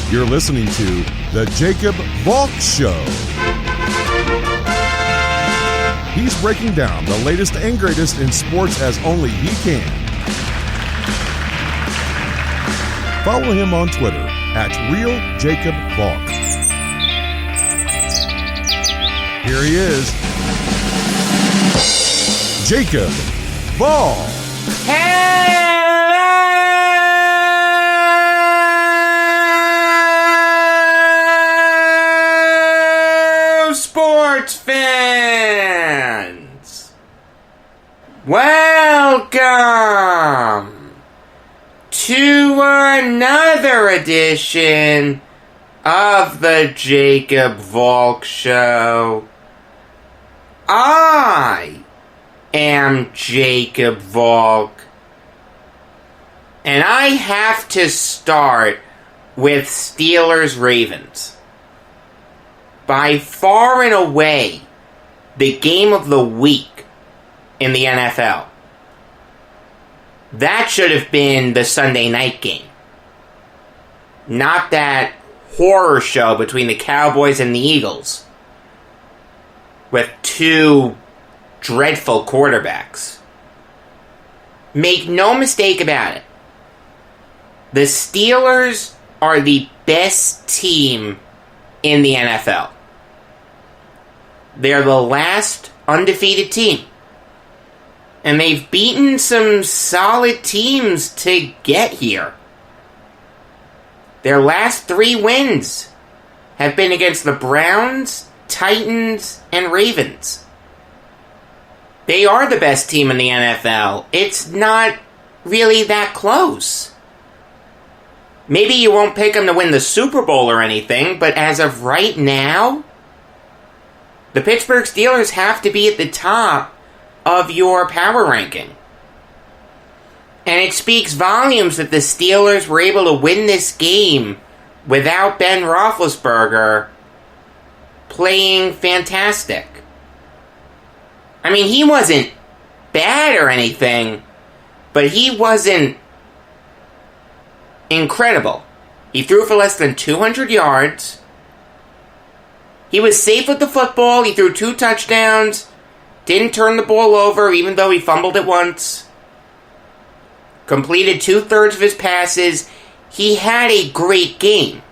You're listening to The Jacob Valk Show. He's breaking down the latest and greatest in sports as only he can. Follow him on Twitter at RealJacobValk. Here he is, Jacob Valk. Hello, sports fans! Welcome to another edition of the Jacob Valk Show. I am Jacob Valk, and I have to start with Steelers-Ravens. By far and away, the game of the week in the NFL. That should have been the Sunday night game. Not that horror show between the Cowboys and the Eagles, with two dreadful quarterbacks. Make no mistake about it. The Steelers are the best team in the NFL. They're the last undefeated team. And they've beaten some solid teams to get here. Their last 3 wins have been against the Browns, Titans, and Ravens. They are the best team in the NFL. It's not really that close. Maybe you won't pick them to win the Super Bowl or anything, but as of right now, the Pittsburgh Steelers have to be at the top of your power ranking. And it speaks volumes that the Steelers were able to win this game without Ben Roethlisberger playing fantastic. I mean, he wasn't bad or anything, but he wasn't incredible. He threw for less than 200 yards. He was safe with the football. He threw 2 touchdowns. Didn't turn the ball over, even though he fumbled it once. Completed 2/3 of his passes. He had a great game.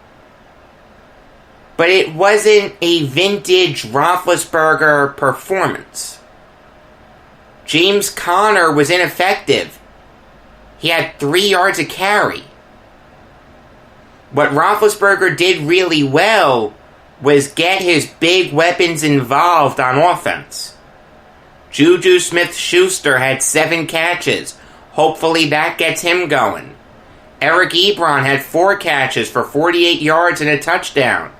But it wasn't a vintage Roethlisberger performance. James Conner was ineffective. He had 3 yards a carry. What Roethlisberger did really well was get his big weapons involved on offense. Juju Smith-Schuster had 7 catches. Hopefully that gets him going. Eric Ebron had 4 catches for 48 yards and a touchdown.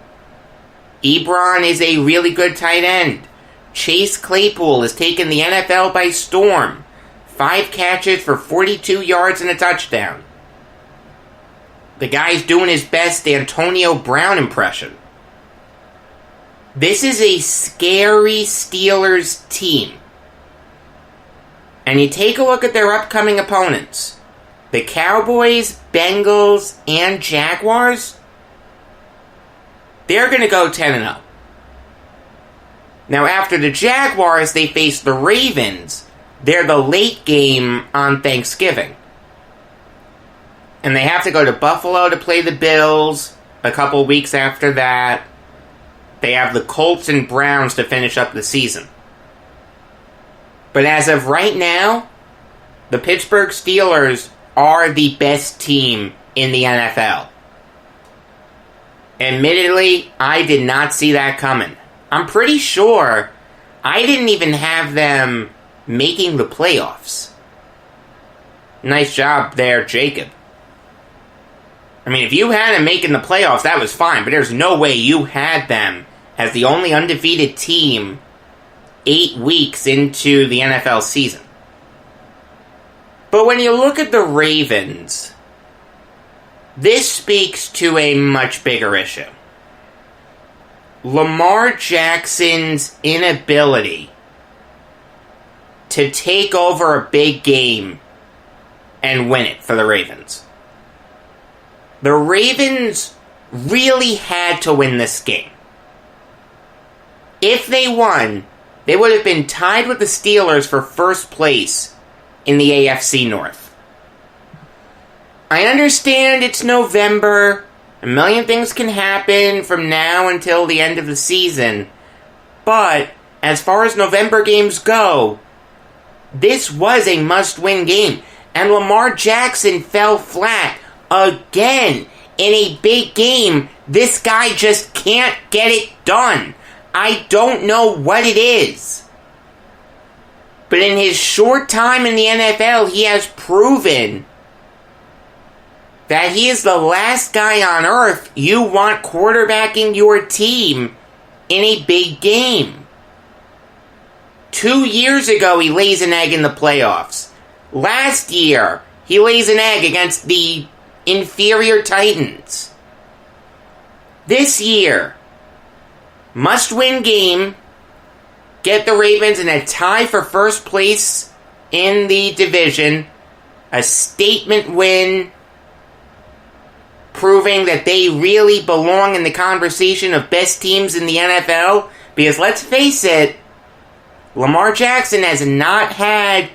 Ebron is a really good tight end. Chase Claypool has taken the NFL by storm. 5 catches for 42 yards and a touchdown. The guy's doing his best Antonio Brown impression. This is a scary Steelers team. And you take a look at their upcoming opponents. The Cowboys, Bengals, and Jaguars. They're going to go 10-0. Now, after the Jaguars, they face the Ravens. They're the late game on Thanksgiving. And they have to go to Buffalo to play the Bills a couple weeks after that. They have the Colts and Browns to finish up the season. But as of right now, the Pittsburgh Steelers are the best team in the NFL. Admittedly, I did not see that coming. I'm pretty sure I didn't even have them making the playoffs. Nice job there, Jacob. I mean, if you had them making the playoffs, that was fine, but there's no way you had them as the only undefeated team 8 weeks into the NFL season. But when you look at the Ravens, this speaks to a much bigger issue. Lamar Jackson's inability to take over a big game and win it for the Ravens. The Ravens really had to win this game. If they won, they would have been tied with the Steelers for first place in the AFC North. I understand it's November. A million things can happen from now until the end of the season. But, as far as November games go, this was a must-win game. And Lamar Jackson fell flat again in a big game. This guy just can't get it done. I don't know what it is. But in his short time in the NFL, he has proven that he is the last guy on earth you want quarterbacking your team in a big game. 2 years ago, he lays an egg in the playoffs. Last year, he lays an egg against the inferior Titans. This year, must-win game, get the Ravens in a tie for first place in the division, a statement win, proving that they really belong in the conversation of best teams in the NFL, because let's face it, Lamar Jackson has not had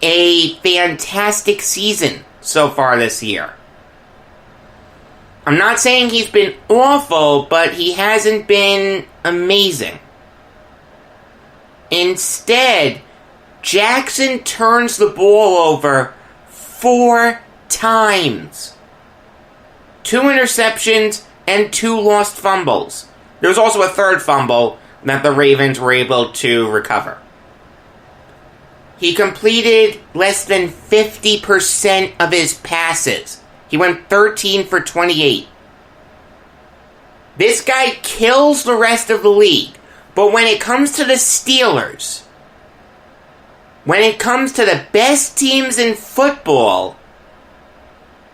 a fantastic season so far this year. I'm not saying he's been awful, but he hasn't been amazing. Instead, Jackson turns the ball over 4 times. 2 interceptions and 2 lost fumbles. There was also a third fumble that the Ravens were able to recover. He completed less than 50% of his passes. He went 13 for 28. This guy kills the rest of the league. But when it comes to the Steelers, when it comes to the best teams in football,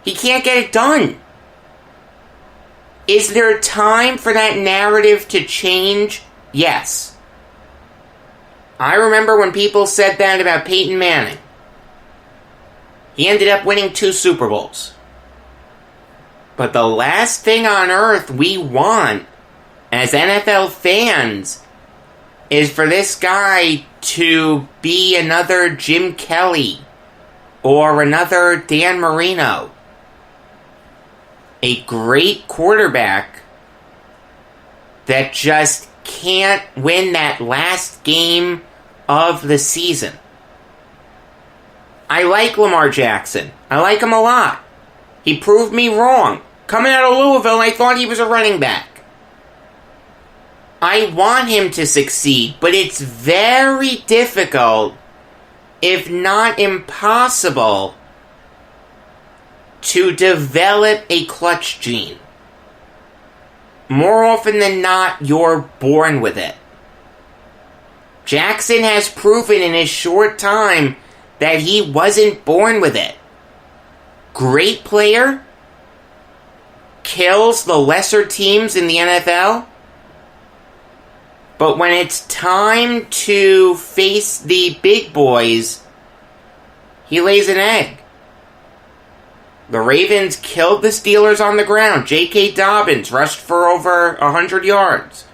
he can't get it done. Is there time for that narrative to change? Yes. I remember when people said that about Peyton Manning. He ended up winning 2 Super Bowls. But the last thing on earth we want as NFL fans is for this guy to be another Jim Kelly or another Dan Marino. A great quarterback that just can't win that last game of the season. I like Lamar Jackson. I like him a lot. He proved me wrong. Coming out of Louisville, I thought he was a running back. I want him to succeed, but it's very difficult, if not impossible, to develop a clutch gene. More often than not, you're born with it. Jackson has proven in his short time that he wasn't born with it. Great player, kills the lesser teams in the NFL, but when it's time to face the big boys, he lays an egg. The Ravens killed the Steelers on the ground. J.K. Dobbins rushed for over 100 yards.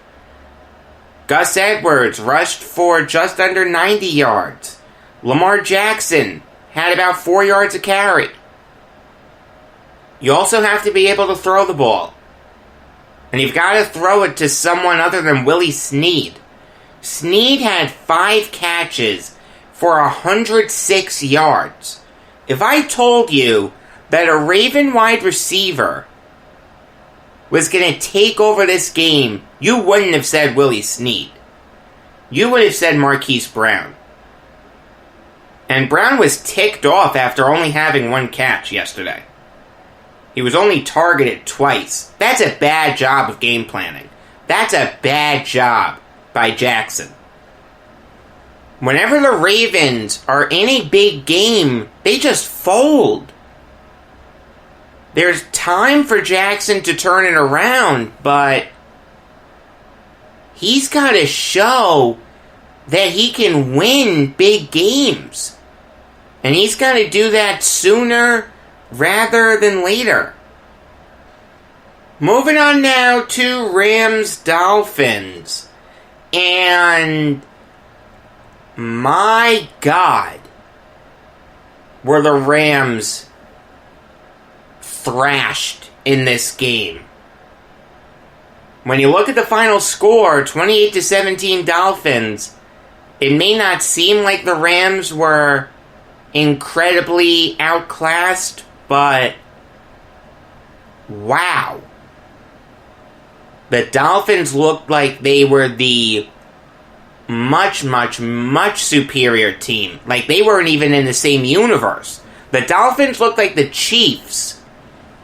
Gus Edwards rushed for just under 90 yards. Lamar Jackson had about 4 yards a carry. You also have to be able to throw the ball. And you've got to throw it to someone other than Willie Snead. Snead had 5 catches for 106 yards. If I told you that a Raven wide receiver was going to take over this game, you wouldn't have said Willie Snead. You would have said Marquise Brown. And Brown was ticked off after only having 1 catch yesterday. He was only targeted twice. That's a bad job of game planning. That's a bad job by Jackson. Whenever the Ravens are in a big game, they just fold. There's time for Jackson to turn it around, but he's got to show that he can win big games. And he's got to do that sooner rather than later. Moving on now to Rams-Dolphins. And my God, were the Rams thrashed in this game. When you look at the final score, 28-17 Dolphins, it may not seem like the Rams were incredibly outclassed, but wow. The Dolphins looked like they were the much, much, much superior team. Like they weren't even in the same universe. The Dolphins looked like the Chiefs,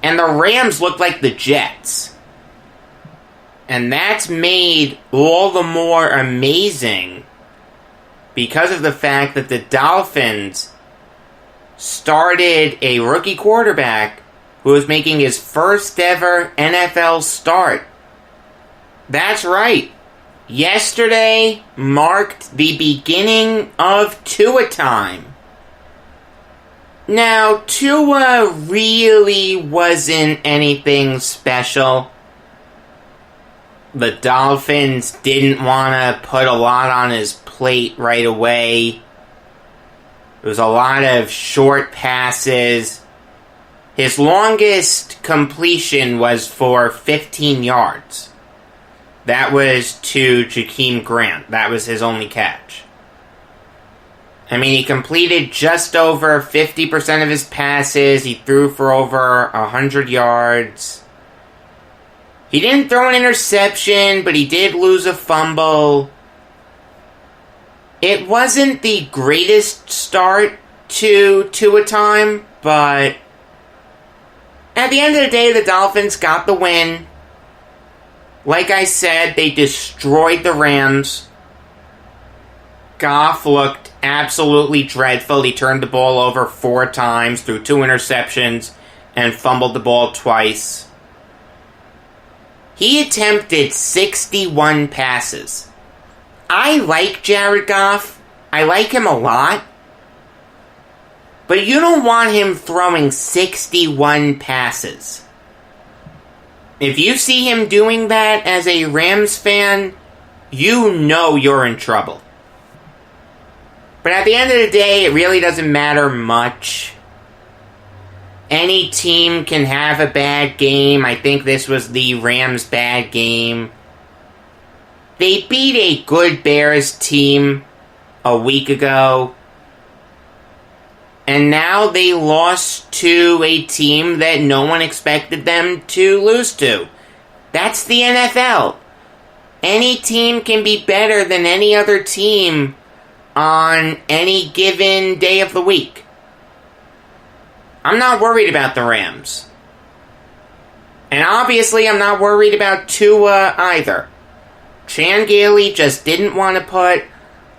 and the Rams looked like the Jets. And that's made all the more amazing because of the fact that the Dolphins started a rookie quarterback who was making his first ever NFL start. That's right. Yesterday marked the beginning of Tua time. Now, Tua really wasn't anything special. The Dolphins didn't want to put a lot on his plate right away. It was a lot of short passes. His longest completion was for 15 yards. That was to Jakeem Grant. That was his only catch. I mean, he completed just over 50% of his passes. He threw for over 100 yards. He didn't throw an interception, but he did lose a fumble. It wasn't the greatest start to a time, but at the end of the day, the Dolphins got the win. Like I said, they destroyed the Rams. Goff looked absolutely dreadful. He turned the ball over 4 times, threw 2 interceptions, and fumbled the ball twice. He attempted 61 passes. I like Jared Goff. I like him a lot. But you don't want him throwing 61 passes. If you see him doing that as a Rams fan, you know you're in trouble. But at the end of the day, it really doesn't matter much. Any team can have a bad game. I think this was the Rams' bad game. They beat a good Bears team a week ago. And now they lost to a team that no one expected them to lose to. That's the NFL. Any team can be better than any other team on any given day of the week. I'm not worried about the Rams. And obviously I'm not worried about Tua either. Chan Gailey just didn't want to put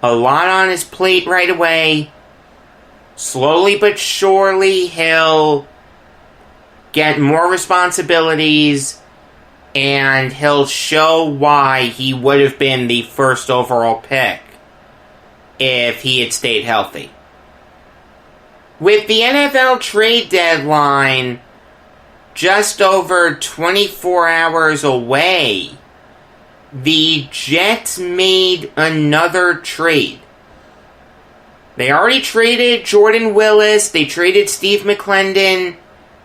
a lot on his plate right away. Slowly but surely, he'll get more responsibilities, and he'll show why he would have been the first overall pick if he had stayed healthy. With the NFL trade deadline just over 24 hours away, the Jets made another trade. They already traded Jordan Willis, they traded Steve McClendon,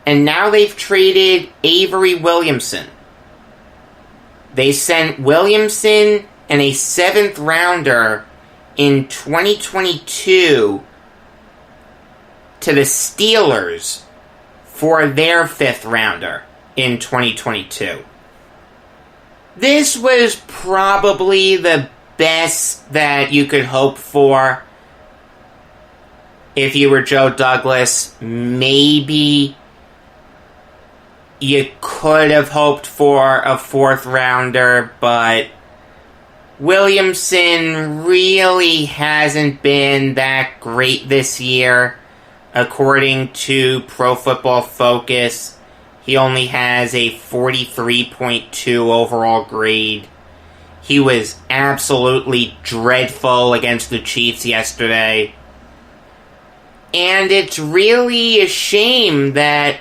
and now they've traded Avery Williamson. They sent Williamson and a 7th rounder in 2022 to the Steelers for their 5th rounder in 2022. This was probably the best that you could hope for. If you were Joe Douglas, maybe you could have hoped for a 4th rounder, but Williamson really hasn't been that great this year. According to Pro Football Focus, he only has a 43.2 overall grade. He was absolutely dreadful against the Chiefs yesterday. And it's really a shame that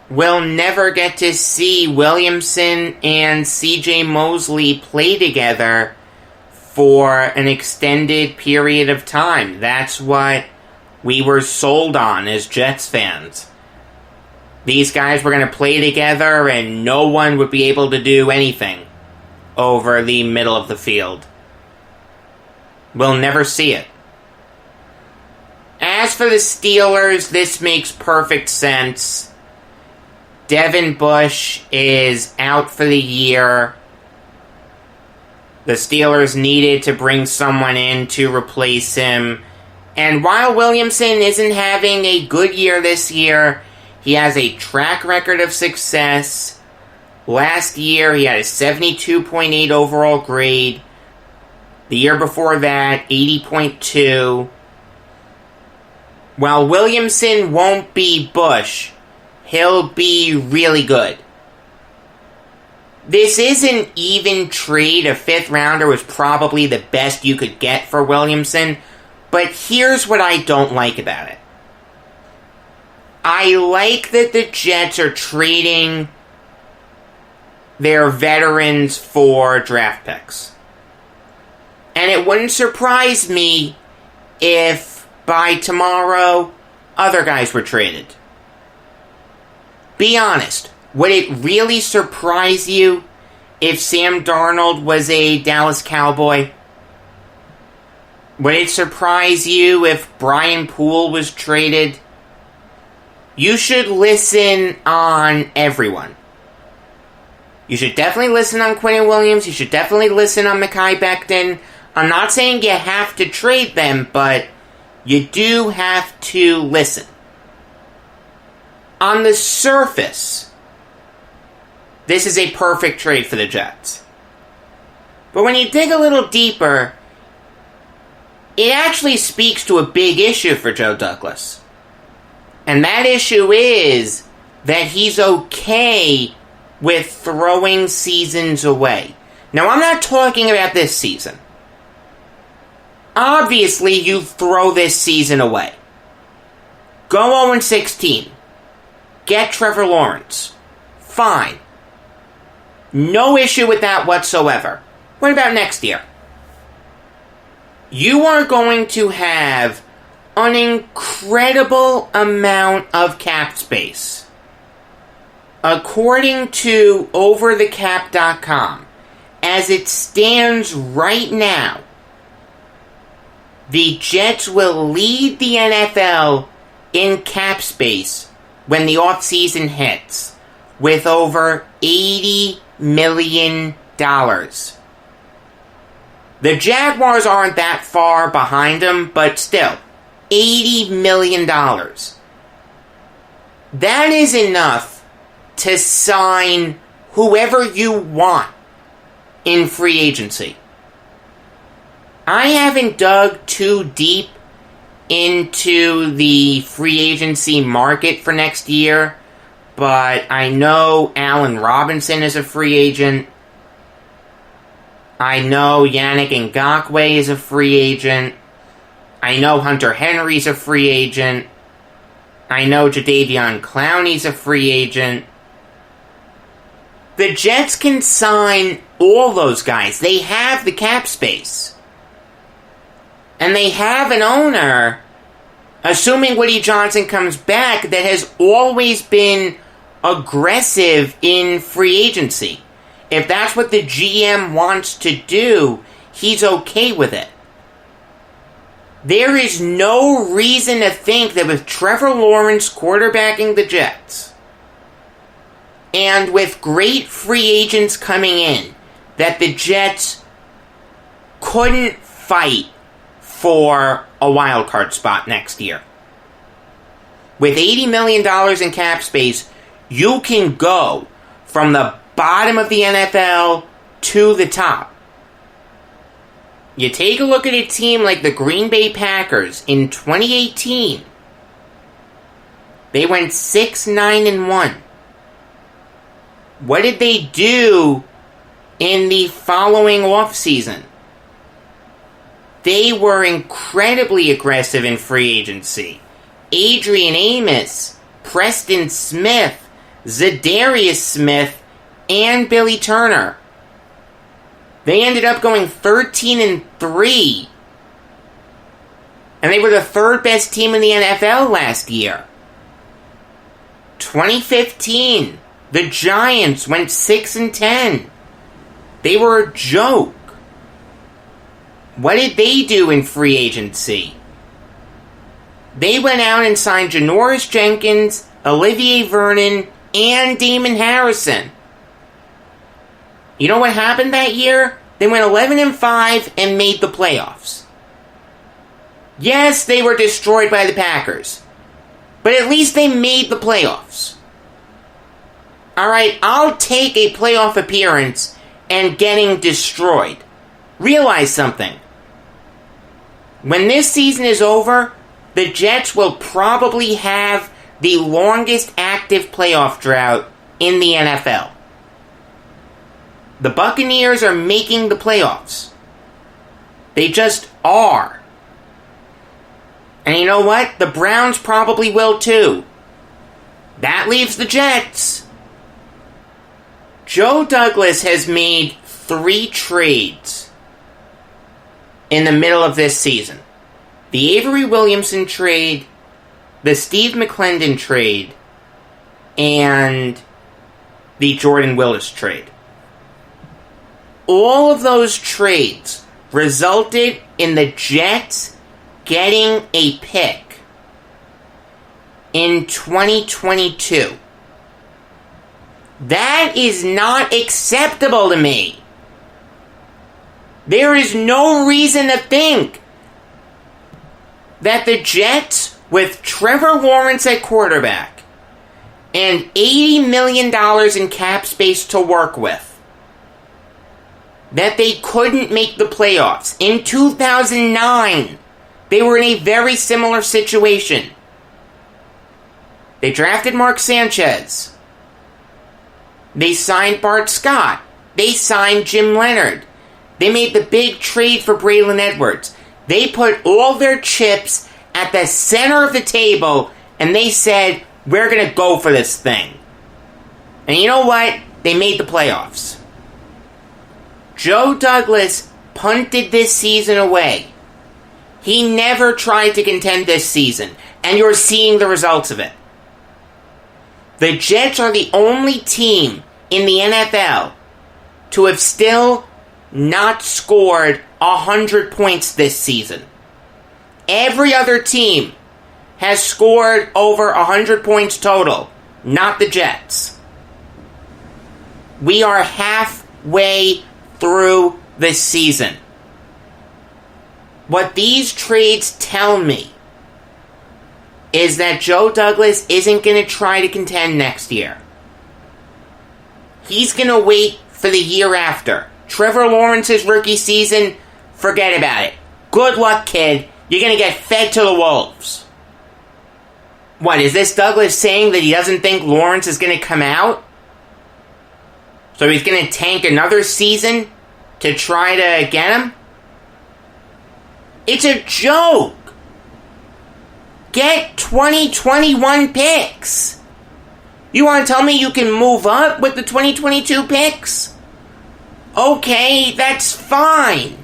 we'll never get to see Williamson and C.J. Mosley play together for an extended period of time. That's what we were sold on as Jets fans. These guys were going to play together and no one would be able to do anything over the middle of the field. We'll never see it. As for the Steelers, this makes perfect sense. Devin Bush is out for the year. The Steelers needed to bring someone in to replace him. And while Williamson isn't having a good year this year, he has a track record of success. Last year, he had a 72.8 overall grade. The year before that, 80.2. While Williamson won't be Bush, he'll be really good. This is an even trade. A 5th rounder was probably the best you could get for Williamson. But here's what I don't like about it. I like that the Jets are trading their veterans for draft picks. And it wouldn't surprise me if by tomorrow other guys were traded. Be honest, would it really surprise you if Sam Darnold was a Dallas Cowboy? Would it surprise you if Brian Poole was traded? You should listen on everyone. You should definitely listen on Quinnen Williams. You should definitely listen on Mekhi Becton. I'm not saying you have to trade them, but you do have to listen. On the surface, this is a perfect trade for the Jets. But when you dig a little deeper, it actually speaks to a big issue for Joe Douglas. And that issue is that he's okay with throwing seasons away. Now, I'm not talking about this season. Obviously, you throw this season away. Go 0-16. Get Trevor Lawrence. Fine. No issue with that whatsoever. What about next year? You are going to have an incredible amount of cap space. According to overthecap.com, as it stands right now, the Jets will lead the NFL in cap space when the offseason hits with over $80 million. The Jaguars aren't that far behind them, but still, $80 million. That is enough to sign whoever you want in free agency. I haven't dug too deep into the free agency market for next year, but I know Allen Robinson is a free agent. I know Yannick Ngakoue is a free agent. I know Hunter Henry's a free agent. I know Jadeveon Clowney's a free agent. The Jets can sign all those guys. They have the cap space. And they have an owner, assuming Woody Johnson comes back, that has always been aggressive in free agency. If that's what the GM wants to do, he's okay with it. There is no reason to think that with Trevor Lawrence quarterbacking the Jets, and with great free agents coming in, that the Jets couldn't fight for a wild card spot next year. With $80 million in cap space, you can go from the bottom of the NFL to the top. You take a look at a team like the Green Bay Packers in 2018. They went 6-9-1. What did they do in the following offseason? They were incredibly aggressive in free agency. Adrian Amos, Preston Smith, Zadarius Smith, and Billy Turner. They ended up going 13-3. And they were the third best team in the NFL last year. 2015, the Giants went 6-10. They were a joke. What did they do in free agency? They went out and signed Janoris Jenkins, Olivier Vernon, and Damon Harrison. You know what happened that year? They went 11-5 and made the playoffs. Yes, they were destroyed by the Packers, but at least they made the playoffs. Alright, I'll take a playoff appearance and getting destroyed. Realize something. When this season is over, the Jets will probably have the longest active playoff drought in the NFL. The Buccaneers are making the playoffs. They just are. And you know what? The Browns probably will too. That leaves the Jets. Joe Douglas has made 3 trades in the middle of this season. The Avery Williamson trade, the Steve McClendon trade, and the Jordan Willis trade. All of those trades resulted in the Jets getting a pick in 2022. That is not acceptable to me. There is no reason to think that the Jets, with Trevor Lawrence at quarterback and $80 million in cap space to work with, that they couldn't make the playoffs. In 2009, they were in a very similar situation. They drafted Mark Sanchez. They signed Bart Scott. They signed Jim Leonard. They made the big trade for Braylon Edwards. They put all their chips at the center of the table, and they said, we're going to go for this thing. And you know what? They made the playoffs. Joe Douglas punted this season away. He never tried to contend this season, and you're seeing the results of it. The Jets are the only team in the NFL to have still not scored 100 points this season. Every other team has scored over 100 points total, not the Jets. We are halfway through this season. What these trades tell me is that Joe Douglas isn't going to try to contend next year. He's going to wait for the year after. Trevor Lawrence's rookie season, forget about it. Good luck, kid. You're going to get fed to the wolves. What, is this Douglas saying that he doesn't think Lawrence is going to come out? So he's going to tank another season to try to get him? It's a joke. Get 2021 picks. You want to tell me you can move up with the 2022 picks? Okay, that's fine.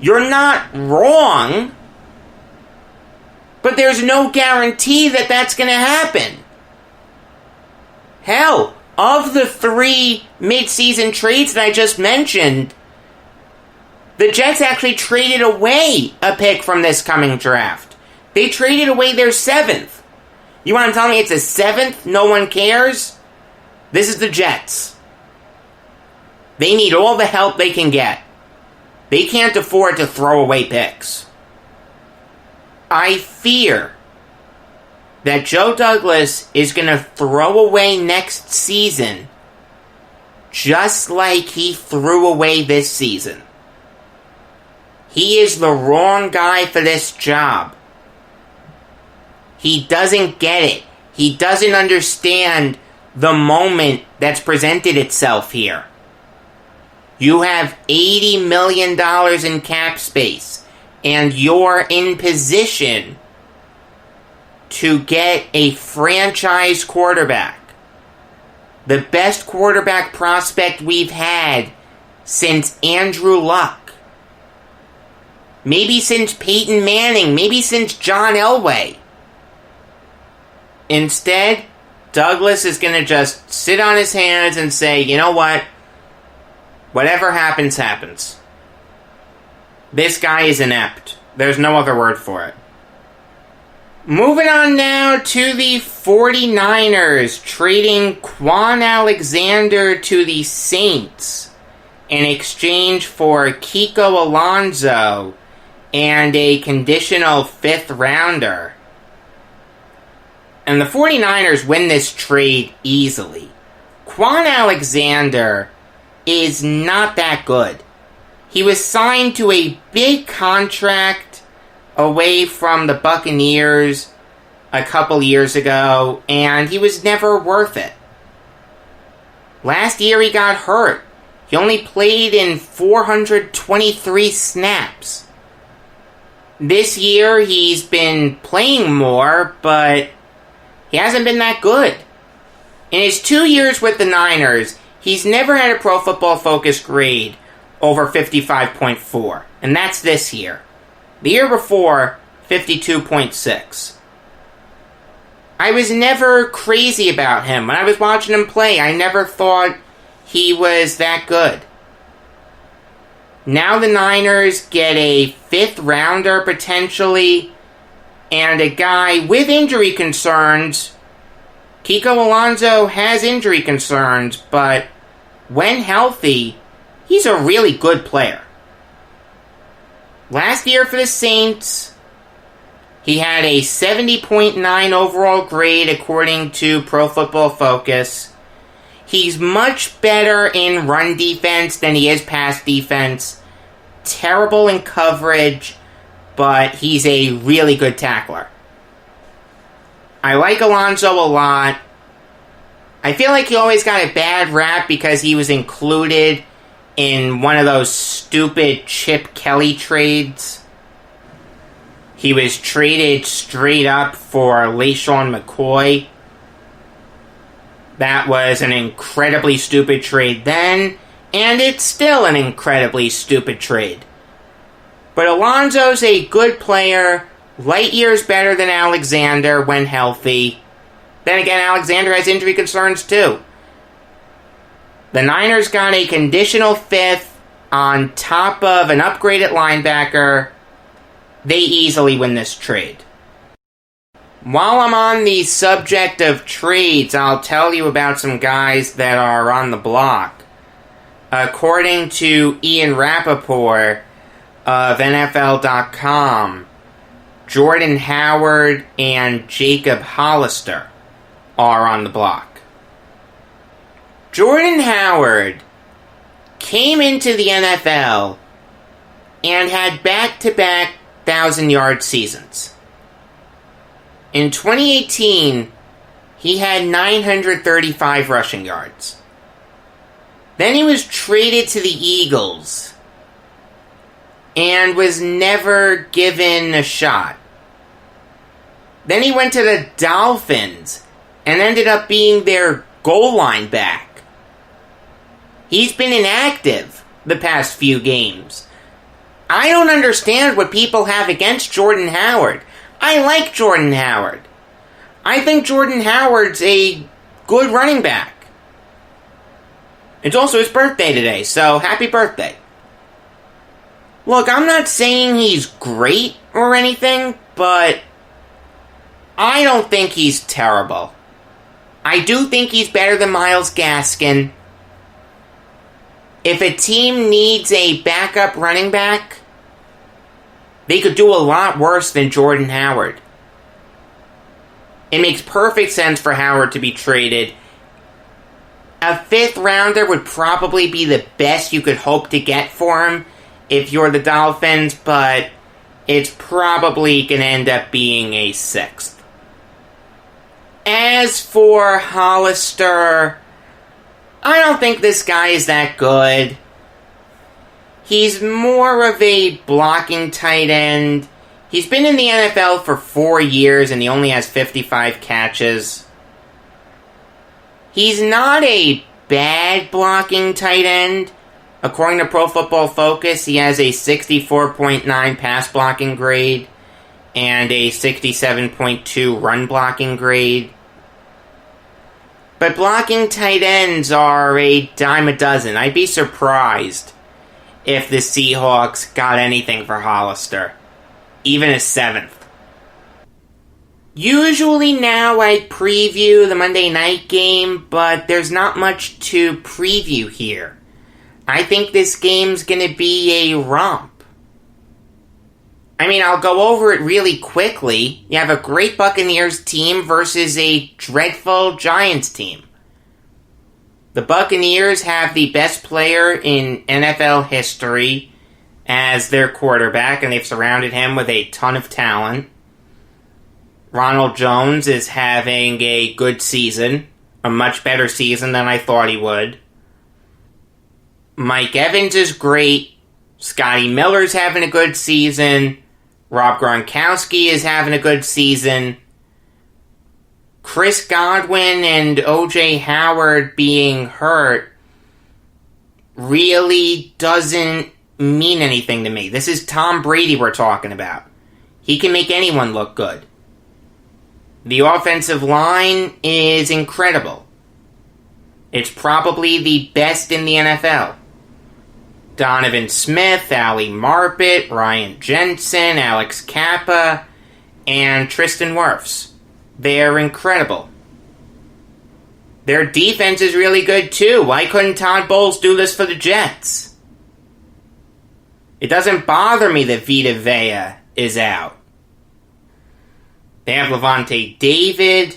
You're not wrong. But there's no guarantee that that's going to happen. Hell, of the 3 mid-season trades that I just mentioned, the Jets actually traded away a pick from this coming draft. They traded away their 7th. You want to tell me it's a 7th? No one cares? This is the Jets. They need all the help they can get. They can't afford to throw away picks. I fear that Joe Douglas is going to throw away next season just like he threw away this season. He is the wrong guy for this job. He doesn't get it. He doesn't understand the moment that's presented itself here. You have $80 million in cap space, and you're in position to get a franchise quarterback. The best quarterback prospect we've had since Andrew Luck. Maybe since Peyton Manning. Maybe since John Elway. Instead, Douglas is going to just sit on his hands and say, you know what? Whatever happens, happens. This guy is inept. There's no other word for it. Moving on now to the 49ers, trading Quan Alexander to the Saints in exchange for Kiko Alonso and a conditional 5th rounder. And the 49ers win this trade easily. Quan Alexander is not that good. He was signed to a big contract away from the Buccaneers a couple years ago, and he was never worth it. Last year he got hurt. He only played in 423 snaps. This year he's been playing more, but he hasn't been that good. In his 2 years with the Niners, he's never had a Pro Football Focus grade over 55.4, and that's this year. The year before, 52.6. I was never crazy about him. When I was watching him play, I never thought he was that good. Now the Niners get a 5th rounder potentially, and a guy with injury concerns. Kiko Alonso has injury concerns, but when healthy, he's a really good player. Last year for the Saints, he had a 70.9 overall grade according to Pro Football Focus. He's much better in run defense than he is pass defense. Terrible in coverage, but he's a really good tackler. I like Alonso a lot. I feel like he always got a bad rap because he was included in one of those stupid Chip Kelly trades. He was traded straight up for LaShawn McCoy. That was an incredibly stupid trade then, and it's still an incredibly stupid trade. But Alonso's a good player, light years better than Alexander when healthy. Then again, Alexander has injury concerns too. The Niners got a conditional 5th on top of an upgraded linebacker. They easily win this trade. While I'm on the subject of trades, I'll tell you about some guys that are on the block. According to Ian Rappaport of NFL.com, Jordan Howard and Jacob Hollister are on the block. Jordan Howard came into the NFL and had back-to-back 1,000-yard seasons. In 2018, he had 935 rushing yards. Then he was traded to the Eagles and was never given a shot. Then he went to the Dolphins and ended up being their goal line back. He's been inactive the past few games. I don't understand what people have against Jordan Howard. I like Jordan Howard. I think Jordan Howard's a good running back. It's also his birthday today, so happy birthday. Look, I'm not saying he's great or anything, but I don't think he's terrible. I do think he's better than Myles Gaskin. If a team needs a backup running back, they could do a lot worse than Jordan Howard. It makes perfect sense for Howard to be traded. A 5th rounder would probably be the best you could hope to get for him if you're the Dolphins, but it's probably going to end up being a 6th. As for Hollister, I don't think this guy is that good. He's more of a blocking tight end. He's been in the NFL for 4 years and he only has 55 catches. He's not a bad blocking tight end. According to Pro Football Focus, he has a 64.9 pass blocking grade and a 67.2 run blocking grade. But blocking tight ends are a dime a dozen. I'd be surprised if the Seahawks got anything for Hollister, even a 7th. Usually now I preview the Monday night game, but there's not much to preview here. I think this game's gonna be a romp. I mean, I'll go over it really quickly. You have a great Buccaneers team versus a dreadful Giants team. The Buccaneers have the best player in NFL history as their quarterback, and they've surrounded him with a ton of talent. Ronald Jones is having a good season, a much better season than I thought he would. Mike Evans is great. Scotty Miller's having a good season. Rob Gronkowski is having a good season. Chris Godwin and O.J. Howard being hurt really doesn't mean anything to me. This is Tom Brady we're talking about. He can make anyone look good. The offensive line is incredible. It's probably the best in the NFL. Donovan Smith, Ali Marpet, Ryan Jensen, Alex Kappa, and Tristan Wirfs. They're incredible. Their defense is really good too. Why couldn't Todd Bowles do this for the Jets? It doesn't bother me that Vita Vea is out. They have Levante David,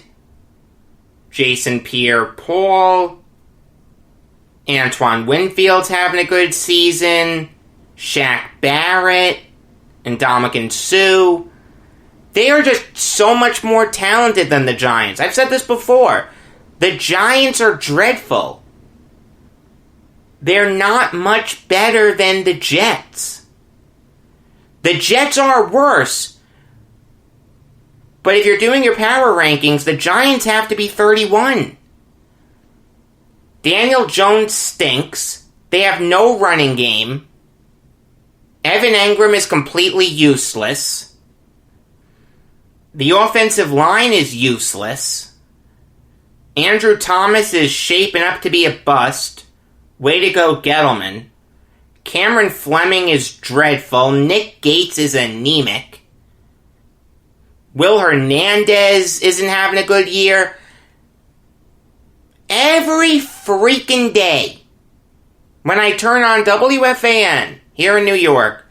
Jason Pierre-Paul, Antoine Winfield's having a good season, Shaq Barrett, and Ndamukong Suh. They are just so much more talented than the Giants. I've said this before. The Giants are dreadful. They're not much better than the Jets. The Jets are worse. But if you're doing your power rankings, the Giants have to be 31. Daniel Jones stinks. They have no running game. Evan Engram is completely useless. The offensive line is useless. Andrew Thomas is shaping up to be a bust. Way to go, Gettleman. Cameron Fleming is dreadful. Nick Gates is anemic. Will Hernandez isn't having a good year. Every freaking day, when I turn on WFAN here in New York,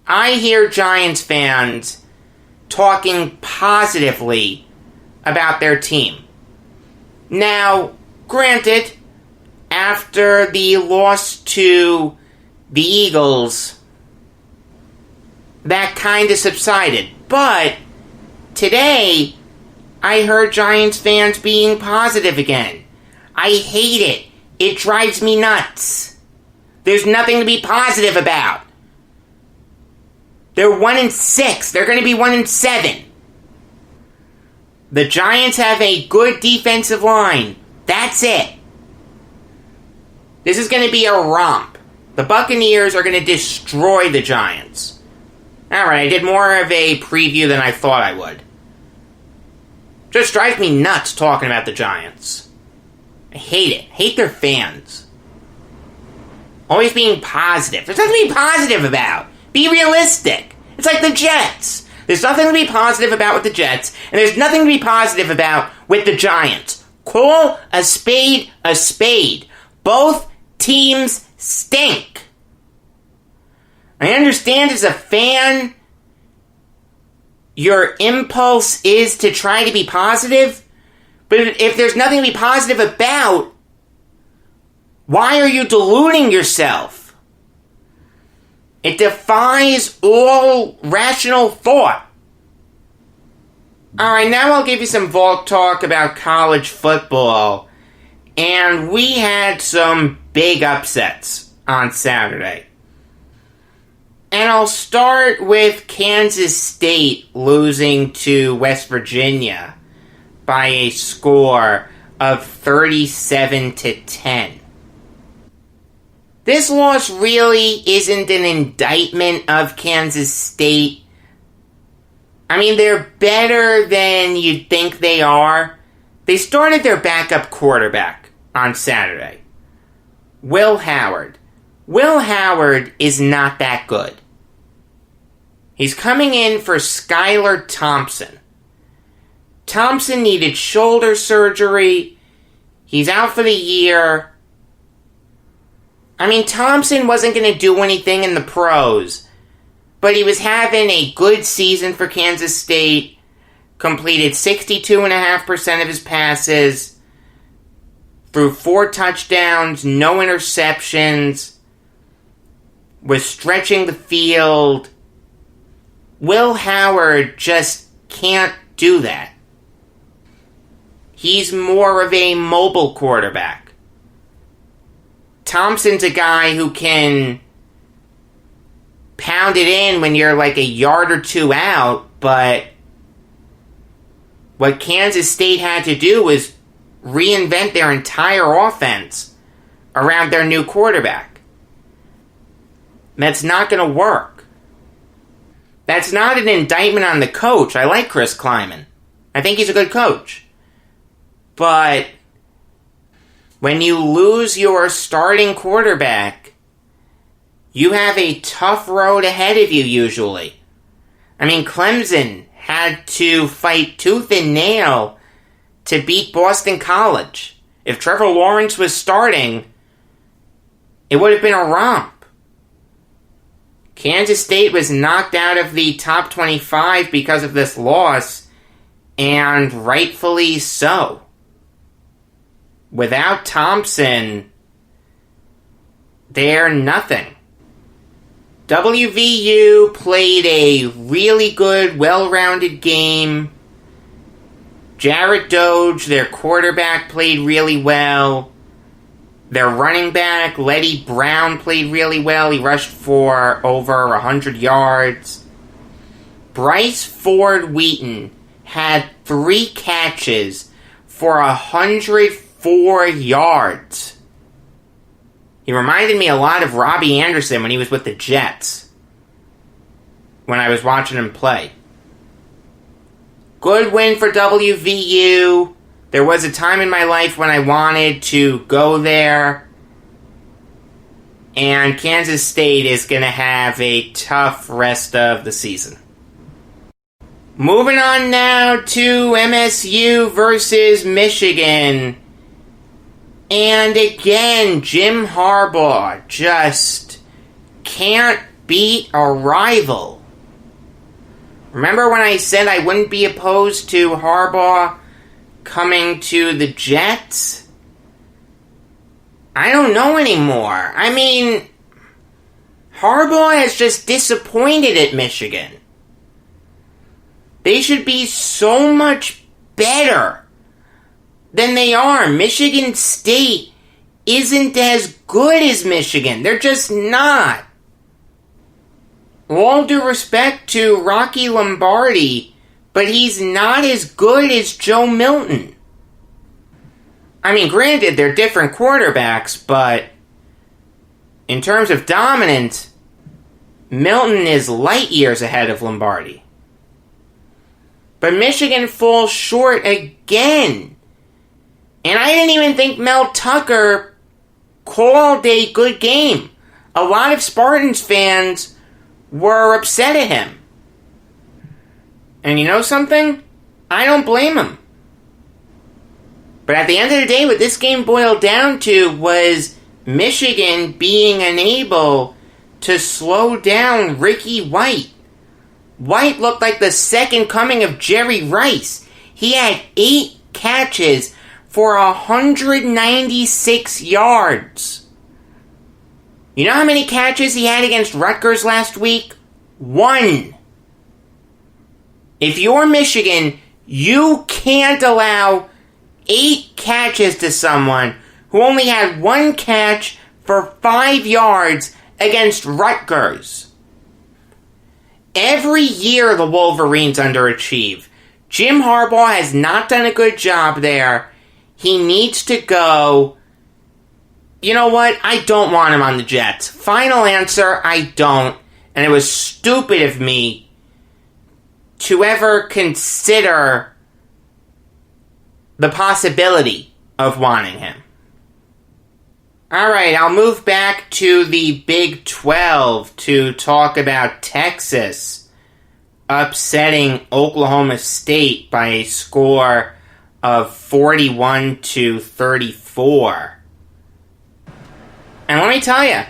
I hear Giants fans talking positively about their team. Now, granted, after the loss to the Eagles, that kind of subsided. But today, I heard Giants fans being positive again. I hate it. It drives me nuts. There's nothing to be positive about. They're 1-6. They're going to be 1-7. The Giants have a good defensive line. That's it. This is going to be a romp. The Buccaneers are going to destroy the Giants. Alright, I did more of a preview than I thought I would. Just drives me nuts talking about the Giants. I hate it. Hate their fans. Always being positive. There's nothing to be positive about. Be realistic. It's like the Jets. There's nothing to be positive about with the Jets, and there's nothing to be positive about with the Giants. Call a spade a spade. Both teams stink. I understand as a fan, your impulse is to try to be positive, but if there's nothing to be positive about, why are you deluding yourself? It defies all rational thought. Alright, now I'll give you some Valk talk about college football. And we had some big upsets on Saturday. And I'll start with Kansas State losing to West Virginia by a score of 37-10. This loss really isn't an indictment of Kansas State. I mean, they're better than you'd think they are. They started their backup quarterback on Saturday, Will Howard. Will Howard is not that good. He's coming in for Skylar Thompson. Thompson needed shoulder surgery. He's out for the year. I mean, Thompson wasn't going to do anything in the pros, but he was having a good season for Kansas State, completed 62.5% of his passes, threw 4 touchdowns, no interceptions, was stretching the field. Will Howard just can't do that. He's more of a mobile quarterback. Thompson's a guy who can pound it in when you're like a yard or two out, but what Kansas State had to do was reinvent their entire offense around their new quarterback. That's not going to work. That's not an indictment on the coach. I like Chris Kleiman. I think he's a good coach. But when you lose your starting quarterback, you have a tough road ahead of you usually. I mean, Clemson had to fight tooth and nail to beat Boston College. If Trevor Lawrence was starting, it would have been a romp. Kansas State was knocked out of the top 25 because of this loss, and rightfully so. Without Thompson, they're nothing. WVU played a really good, well-rounded game. Jarrett Doge, their quarterback, played really well. Their running back, Letty Brown, played really well. He rushed for over 100 yards. Bryce Ford Wheaton had 3 catches for 104 yards. He reminded me a lot of Robbie Anderson when he was with the Jets, when I was watching him play. Good win for WVU. There was a time in my life when I wanted to go there, and Kansas State is going to have a tough rest of the season. Moving on now to MSU versus Michigan. And again, Jim Harbaugh just can't beat a rival. Remember when I said I wouldn't be opposed to Harbaugh coming to the Jets? I don't know anymore. I mean, Harbaugh has just disappointed at Michigan. They should be so much better than they are. Michigan State isn't as good as Michigan. They're just not. All due respect to Rocky Lombardi, but he's not as good as Joe Milton. I mean, granted, they're different quarterbacks, but in terms of dominance, Milton is light years ahead of Lombardi. But Michigan falls short again. And I didn't even think Mel Tucker called a good game. A lot of Spartans fans were upset at him. And you know something? I don't blame him. But at the end of the day, what this game boiled down to was Michigan being unable to slow down Ricky White. White looked like the second coming of Jerry Rice. He had 8 catches for 196 yards. You know how many catches he had against Rutgers last week? 1. If you're Michigan, you can't allow 8 catches to someone who only had 1 catch for 5 yards against Rutgers. Every year the Wolverines underachieve. Jim Harbaugh has not done a good job there. he needs to go. You know what? I don't want him on the Jets. Final answer, I don't. And it was stupid of me to ever consider the possibility of wanting him. Alright, I'll move back to the Big 12 to talk about Texas upsetting Oklahoma State by a score of 41-34. And let me tell you,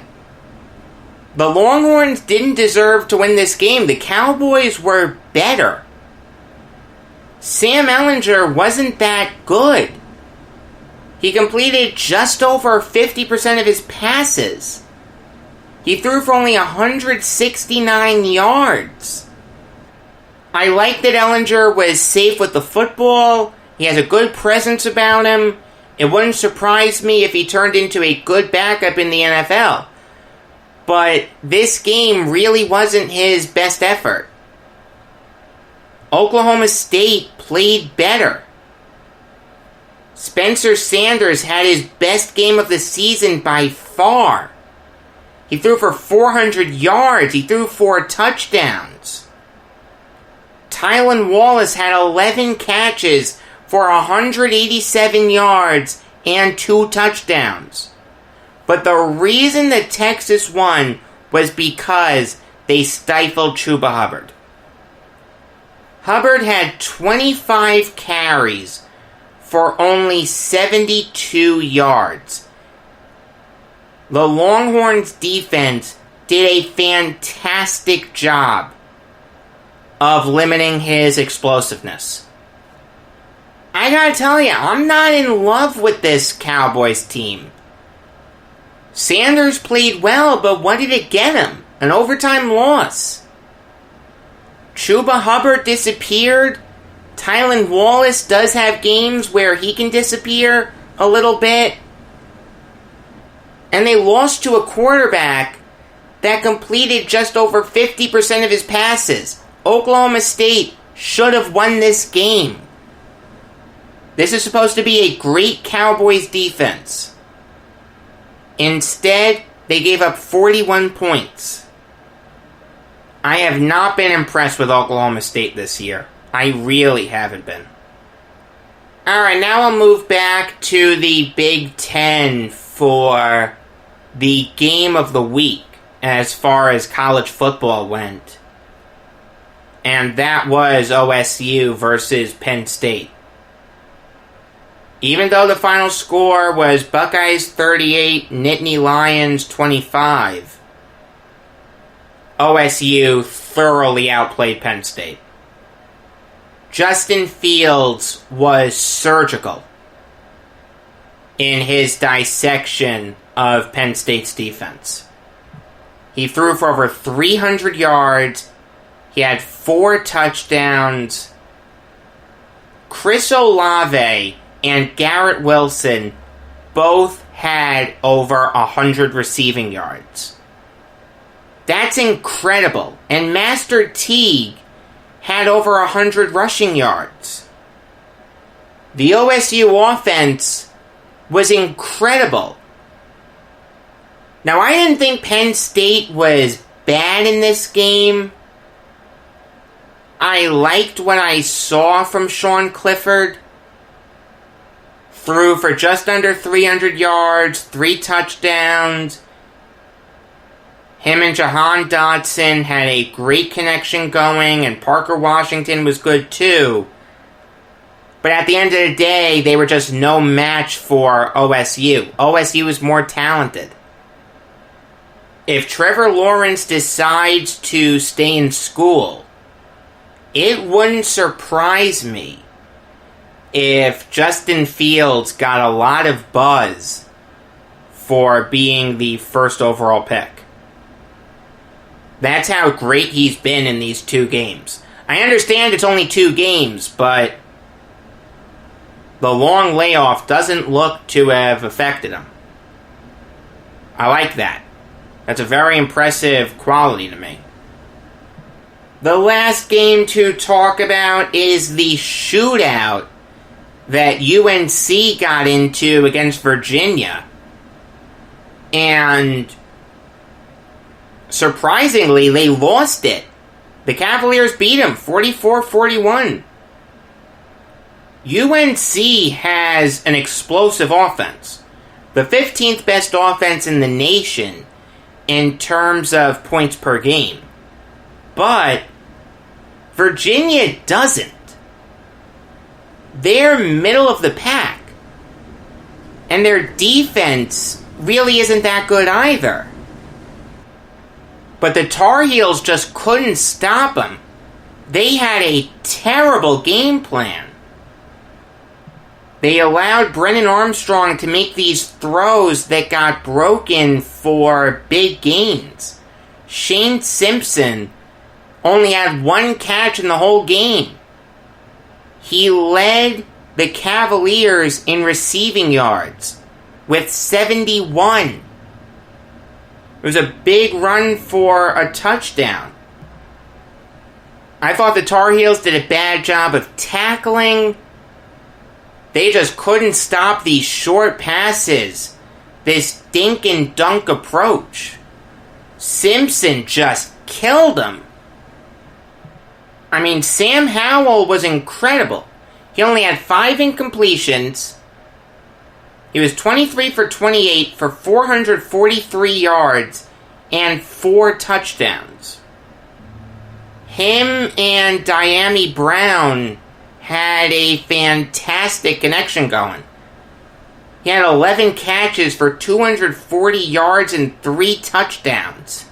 the Longhorns didn't deserve to win this game. The Cowboys were better. Sam Ehlinger wasn't that good. He completed just over 50% of his passes. He threw for only 169 yards. I like that Ehlinger was safe with the football. He has a good presence about him. It wouldn't surprise me if he turned into a good backup in the NFL. But this game really wasn't his best effort. Oklahoma State played better. Spencer Sanders had his best game of the season by far. He threw for 400 yards. He threw 4 touchdowns. Tylan Wallace had 11 catches for 187 yards and 2 touchdowns. But the reason that Texas won was because they stifled Chuba Hubbard. Hubbard had 25 carries for only 72 yards. The Longhorns defense did a fantastic job of limiting his explosiveness. I gotta tell you, I'm not in love with this Cowboys team. Sanders played well, but what did it get him? An overtime loss. Chuba Hubbard disappeared. Tylan Wallace does have games where he can disappear a little bit. And they lost to a quarterback that completed just over 50% of his passes. Oklahoma State should have won this game. This is supposed to be a great Cowboys defense. Instead, they gave up 41 points. I have not been impressed with Oklahoma State this year. I really haven't been. Alright, now I'll move back to the Big Ten for the game of the week as far as college football went. And that was OSU versus Penn State. Even though the final score was Buckeyes 38, Nittany Lions 25, OSU thoroughly outplayed Penn State. Justin Fields was surgical in his dissection of Penn State's defense. He threw for over 300 yards. He had 4 touchdowns. Chris Olave and Garrett Wilson both had over 100 receiving yards. That's incredible. And Master Teague had over 100 rushing yards. The OSU offense was incredible. Now, I didn't think Penn State was bad in this game. I liked what I saw from Sean Clifford. Threw for just under 300 yards, 3 touchdowns. Him and Jahan Dotson had a great connection going, and Parker Washington was good too. But at the end of the day, they were just no match for OSU. OSU is more talented. If Trevor Lawrence decides to stay in school, it wouldn't surprise me if Justin Fields got a lot of buzz for being the first overall pick. That's how great he's been in these 2 games. I understand it's only 2 games, but the long layoff doesn't look to have affected him. I like that. That's a very impressive quality to me. The last game to talk about is the shootout that UNC got into against Virginia. And surprisingly, they lost it. The Cavaliers beat them 44-41. UNC has an explosive offense. The 15th best offense in the nation in terms of points per game. But Virginia doesn't. They're middle of the pack. And their defense really isn't that good either. But the Tar Heels just couldn't stop them. They had a terrible game plan. They allowed Brennan Armstrong to make these throws that got broken for big gains. Shane Simpson only had one catch in the whole game. He led the Cavaliers in receiving yards with 71. It was a big run for a touchdown. I thought the Tar Heels did a bad job of tackling. They just couldn't stop these short passes. This dink and dunk approach. Simpson just killed him. I mean, Sam Howell was incredible. He only had 5 incompletions. He was 23 for 28 for 443 yards and 4 touchdowns. Him and Diami Brown had a fantastic connection going. He had 11 catches for 240 yards and 3 touchdowns.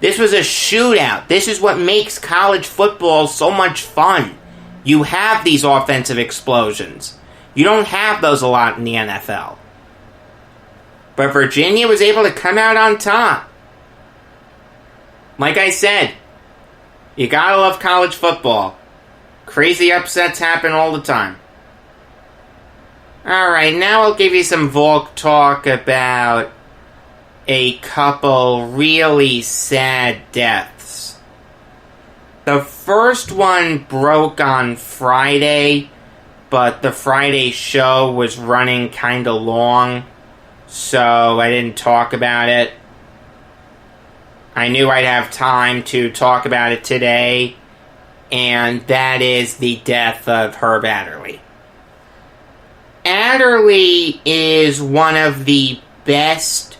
This was a shootout. This is what makes college football so much fun. You have these offensive explosions. You don't have those a lot in the NFL. But Virginia was able to come out on top. Like I said, you gotta love college football. Crazy upsets happen all the time. Alright, now I'll give you some Valk talk about a couple really sad deaths. The first one broke on Friday, but the Friday show was running kinda long, so I didn't talk about it. I knew I'd have time to talk about it today, and that is the death of Herb Adderley. Adderley is one of the best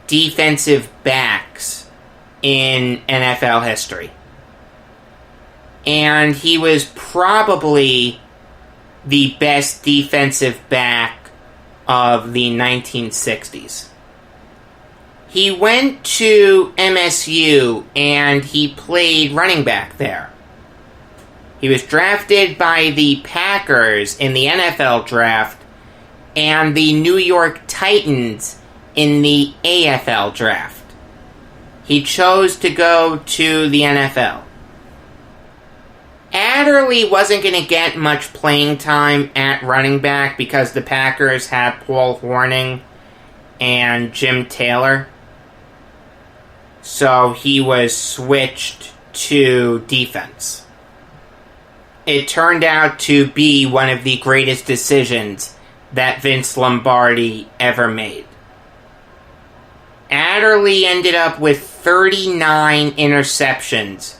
defensive backs in NFL history. And he was probably the best defensive back of the 1960s. He went to MSU and he played running back there. He was drafted by the Packers in the NFL draft and the New York Titans in the AFL draft. He chose to go to the NFL. Adderley wasn't going to get much playing time at running back because the Packers had Paul Hornung and Jim Taylor. So he was switched to defense. It turned out to be one of the greatest decisions that Vince Lombardi ever made. Adderley ended up with 39 interceptions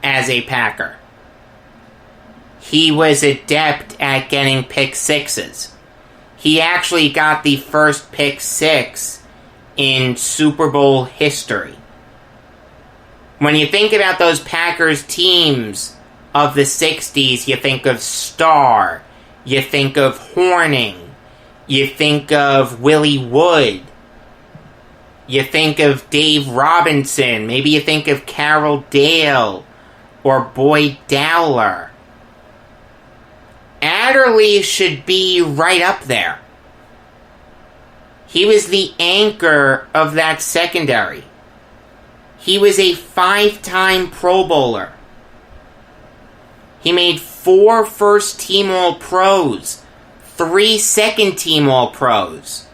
as a Packer. He was adept at getting pick sixes. He actually got the first pick six in Super Bowl history. When you think about those Packers teams of the 60s, you think of Starr, you think of Hornung, you think of Willie Wood, you think of Dave Robinson, maybe you think of Carroll Dale or Boyd Dowler. Adderley should be right up there. He was the anchor of that secondary. He was a 5-time Pro Bowler. He made 4 first-team All-Pros, 3 second-team All-Pros.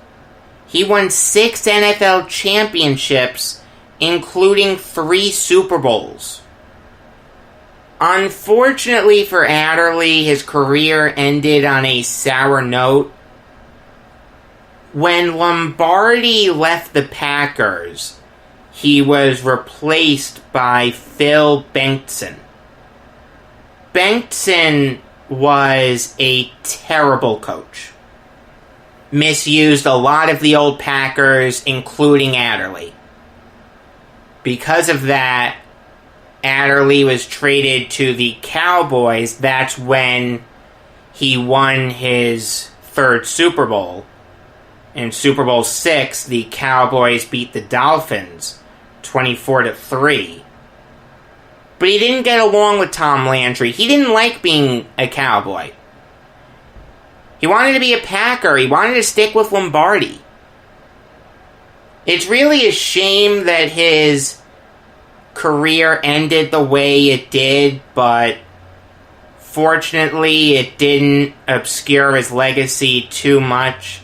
He won 6 NFL championships, including 3 Super Bowls. Unfortunately for Adderley, his career ended on a sour note. When Lombardi left the Packers, he was replaced by Phil Bengtson. Bengtson was a terrible coach. Misused a lot of the old Packers, including Adderley. Because of that, Adderley was traded to the Cowboys. That's when he won his third Super Bowl. In Super Bowl VI, the Cowboys beat the Dolphins 24-3. But he didn't get along with Tom Landry. He didn't like being a Cowboy. He wanted to be a Packer. He wanted to stick with Lombardi. It's really a shame that his career ended the way it did, but fortunately it didn't obscure his legacy too much.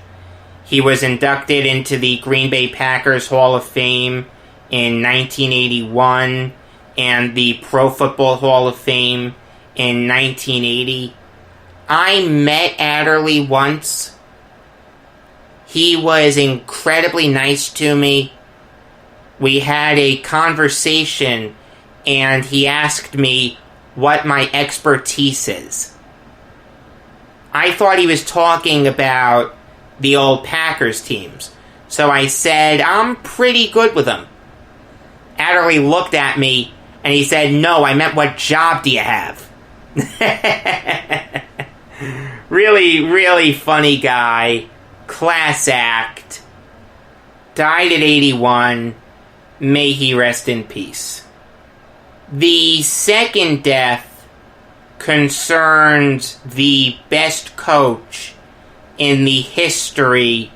He was inducted into the Green Bay Packers Hall of Fame in 1981 and the Pro Football Hall of Fame in 1980. I met Adderley once. He was incredibly nice to me. We had a conversation, and he asked me what my expertise is. I thought he was talking about the old Packers teams, so I said, I'm pretty good with them. Adderley looked at me, and he said, no, I meant what job do you have? Really, really funny guy. Class act. Died at 81. May he rest in peace. The second death concerns the best coach in the history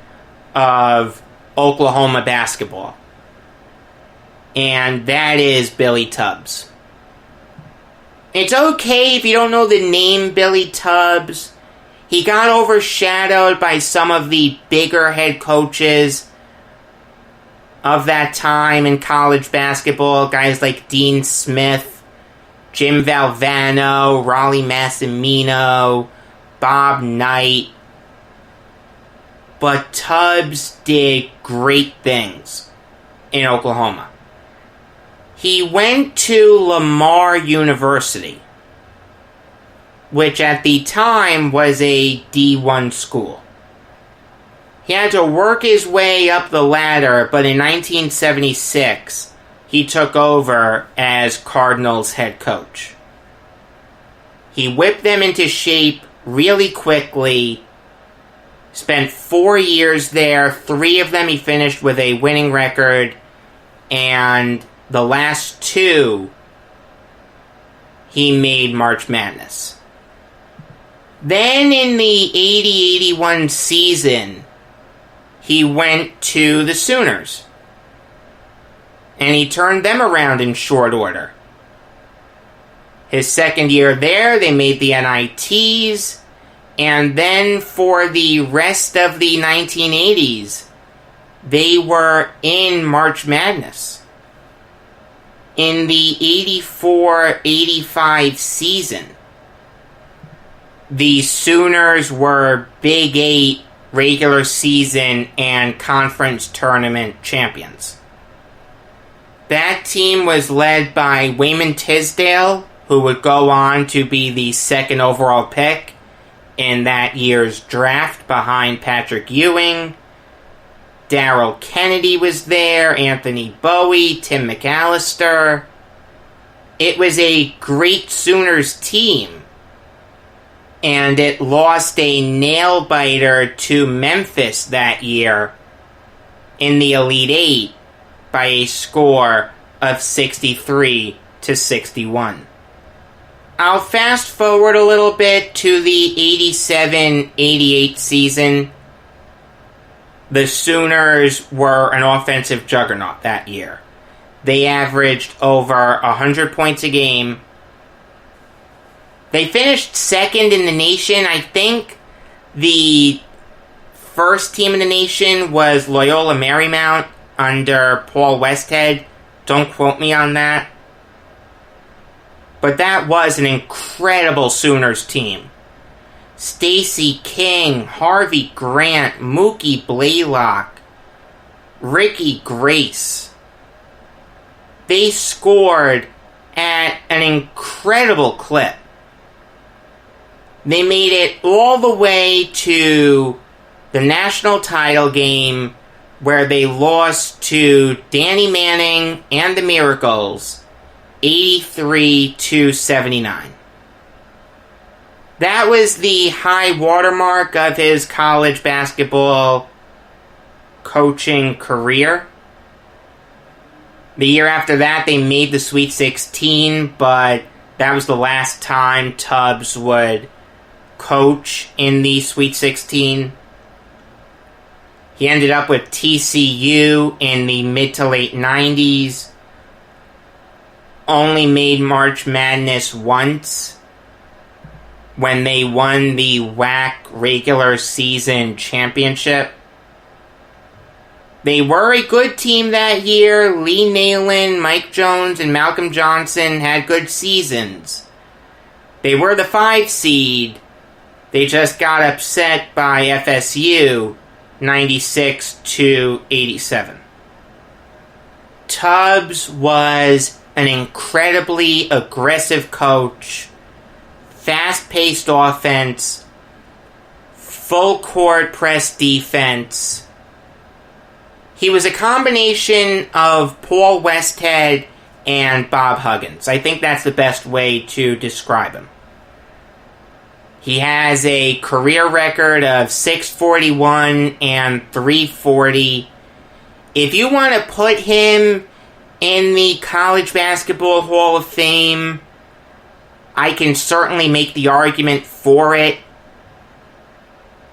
of Oklahoma basketball. And that is Billy Tubbs. It's okay if you don't know the name Billy Tubbs. He got overshadowed by some of the bigger head coaches of that time in college basketball. Guys like Dean Smith, Jim Valvano, Raleigh Massimino, Bob Knight. But Tubbs did great things in Oklahoma. He went to Lamar University, which at the time was a D1 school. He had to work his way up the ladder, but in 1976, he took over as Cardinals head coach. He whipped them into shape really quickly, spent 4 years there, 3 of them he finished with a winning record, and the last 2, he made March Madness. Then in the 80-81 season, he went to the Sooners. And he turned them around in short order. His second year there, they made the NITs. And then for the rest of the 1980s, they were in March Madness. In the 84-85 season, the Sooners were Big 8 regular season and conference tournament champions. That team was led by Wayman Tisdale, who would go on to be the second overall pick in that year's draft behind Patrick Ewing. Darrell Kennedy was there, Anthony Bowie, Tim McAllister. It was a great Sooners team. And it lost a nail-biter to Memphis that year in the Elite Eight by a score of 63-61. I'll fast forward a little bit to the 87-88 season. The Sooners were an offensive juggernaut that year. They averaged over 100 points a game. They finished second in the nation. I think the first team in the nation was Loyola Marymount under Paul Westhead. Don't quote me on that. But that was an incredible Sooners team. Stacey King, Harvey Grant, Mookie Blaylock, Ricky Grace. They scored at an incredible clip. They made it all the way to the national title game where they lost to Danny Manning and the Miracles 83-79. That was the high watermark of his college basketball coaching career. The year after that, they made the Sweet 16, but that was the last time Tubbs would coach in the Sweet 16. He ended up with TCU in the mid to late 90s. Only made March Madness once, when they won the WAC regular season championship. They were a good team that year. Lee Nalen, Mike Jones, and Malcolm Johnson had good seasons. They were the 5 seed. They just got upset by FSU 96-87. Tubbs was an incredibly aggressive coach. Fast-paced offense, full-court press defense. He was a combination of Paul Westhead and Bob Huggins. I think that's the best way to describe him. He has a career record of 641 and 340. If you want to put him in the College Basketball Hall of Fame, I can certainly make the argument for it.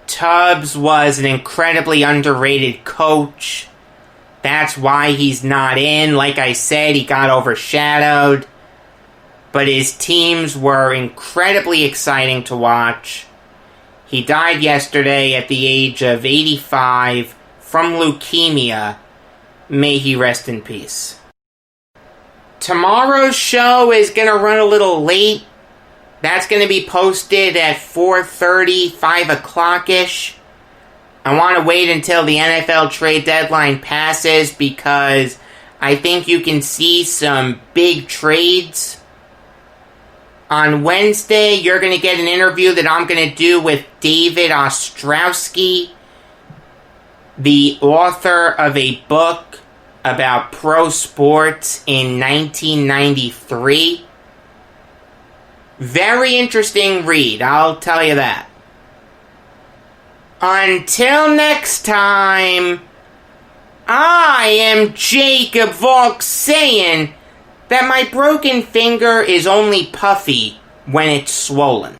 Tubbs was an incredibly underrated coach. That's why he's not in. Like I said, he got overshadowed. But his teams were incredibly exciting to watch. He died yesterday at the age of 85 from leukemia. May he rest in peace. Tomorrow's show is going to run a little late. That's going to be posted at 4:30, 5 o'clock-ish. I want to wait until the NFL trade deadline passes because I think you can see some big trades. On Wednesday, you're going to get an interview that I'm going to do with David Ostrowski, the author of a book about pro sports in 1993. Very interesting read, I'll tell you that. Until next time, I am Jacob Valk saying that my broken finger is only puffy when it's swollen.